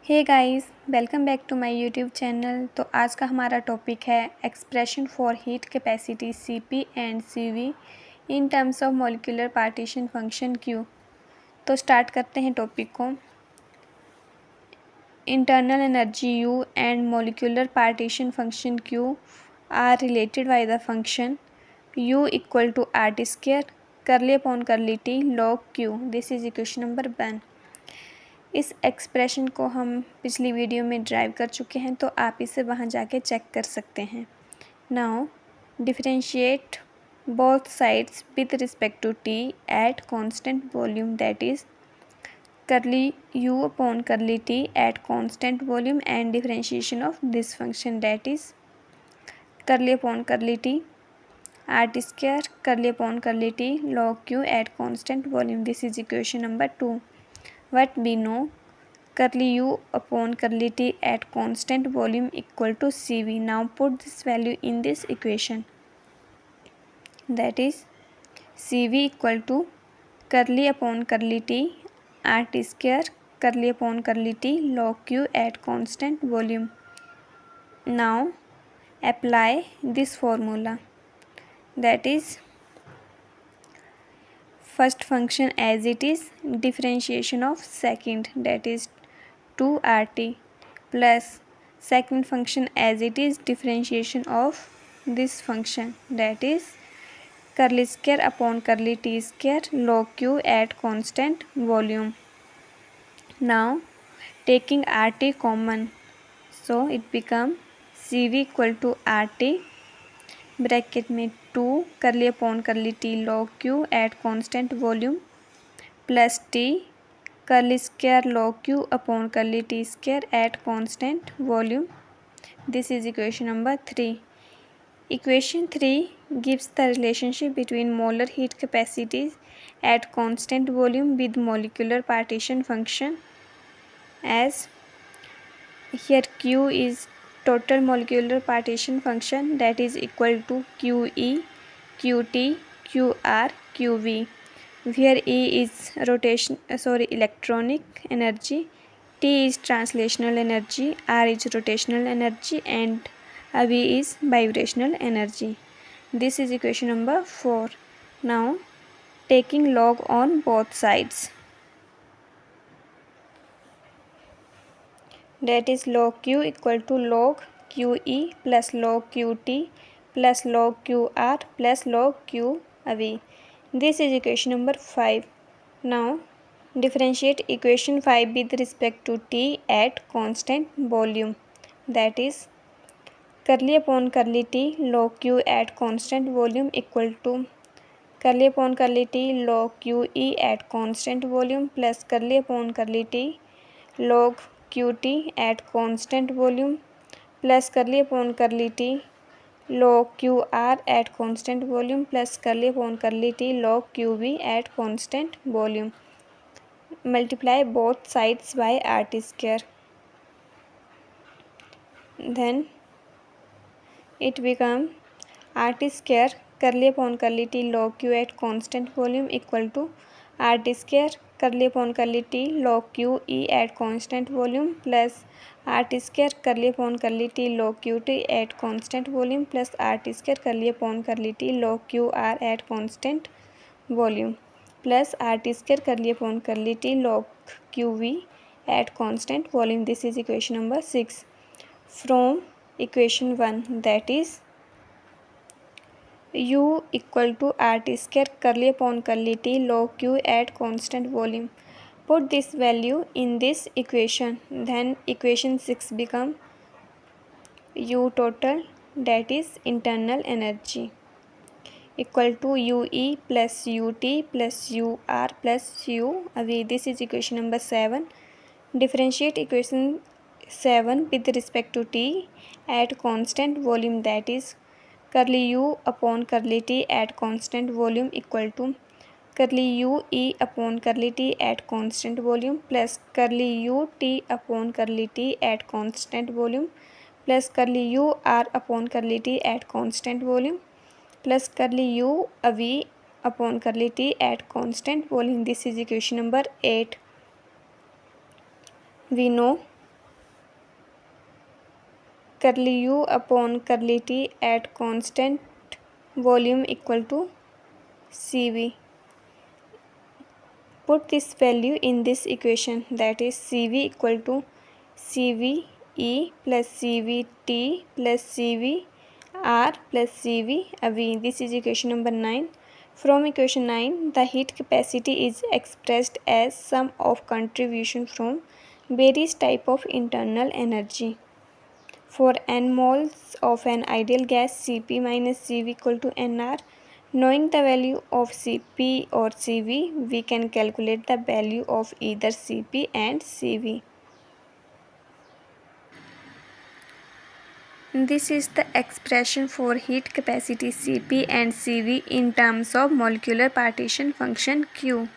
Hey guys, welcome back to my YouTube channel. तो आज का हमारा टॉपिक है expression for heat capacity Cp and Cv in terms of molecular partition function Q। तो start करते हैं टॉपिक को। Internal energy U and molecular partition function Q are related by the function U equal to RT square curly upon curly T log Q। This is equation number 1। इस expression को हम पिछली video में drive कर चुके हैं, तो आप इसे वहाँ जाके चेक कर सकते हैं। Now differentiate both sides with respect to T at constant volume, that is curly u upon curly t at constant volume and differentiation of this function, that is curly upon curly t RT square curly upon curly t log q at constant volume. This is equation number 2। What we know, curly u upon curly t at constant volume equal to Cv. Now put this value in this equation. That is Cv equal to curly upon curly t RT square curly upon curly t log q at constant volume. Now apply this formula. That is first function as it is, differentiation of second, that is 2RT, plus second function as it is, differentiation of this function, that is curly square upon curly t square log q at constant volume. Now taking RT common, so it become Cv equal to RT bracket में 2 करली upon करली T log q at constant volume plus T करली square log q upon करली T square eight constant volume. This is equation number 3। Equation 3 gives the relationship between molar heat capacities at constant volume with molecular partition function, as here q is total molecular partition function, that is equal to QE, QT, QR, QV, where E is electronic energy, T is translational energy, R is rotational energy, and V is vibrational energy. This is equation number 4. Now taking log on both sides, that is log q equal to log QE plus log QT plus log QR plus log QV. This is equation number 5. Now differentiate equation 5 with respect to T at constant volume, that is curly upon curly T log Q at constant volume equal to curly upon curly T log QE at constant volume plus curly upon curly T log QT at constant volume plus curly upon curly T log QR at constant volume plus curly upon curly T log QV at constant volume. Multiply both sides by RT square. Then it become RT square curly upon curly T log Q at constant volume equal to RT square curly upon curly T log QE at constant volume plus RT square curly upon curly T log QT at constant volume plus RT square curly upon curly T log QR at constant volume plus RT square curly upon curly T log QV at constant volume. This is equation number 6. From equation 1, that is U equal to RT square curly upon curly T log Q at constant volume. Put this value in this equation, then equation 6 become U total, that is internal energy, equal to UE plus UT plus UR plus UV. This is equation number 7. Differentiate equation 7 with respect to T at constant volume, that is curly U upon curly T at constant volume equal to curly U E upon curly T at constant volume plus curly U T upon curly T at constant volume plus curly U R upon curly T at constant volume plus curly U V upon curly T at constant volume. This is equation number 8. We know curly U upon curly T at constant volume equal to Cv. Put this value in this equation, that is Cv equal to Cve plus Cvt plus Cvr plus Cv. This is equation number 9. From equation 9, the heat capacity is expressed as sum of contribution from various type of internal energy. For n moles of an ideal gas, Cp minus Cv equal to Nr. Knowing the value of Cp or Cv, we can calculate the value of either Cp and Cv. This is the expression for heat capacity Cp and Cv in terms of molecular partition function Q.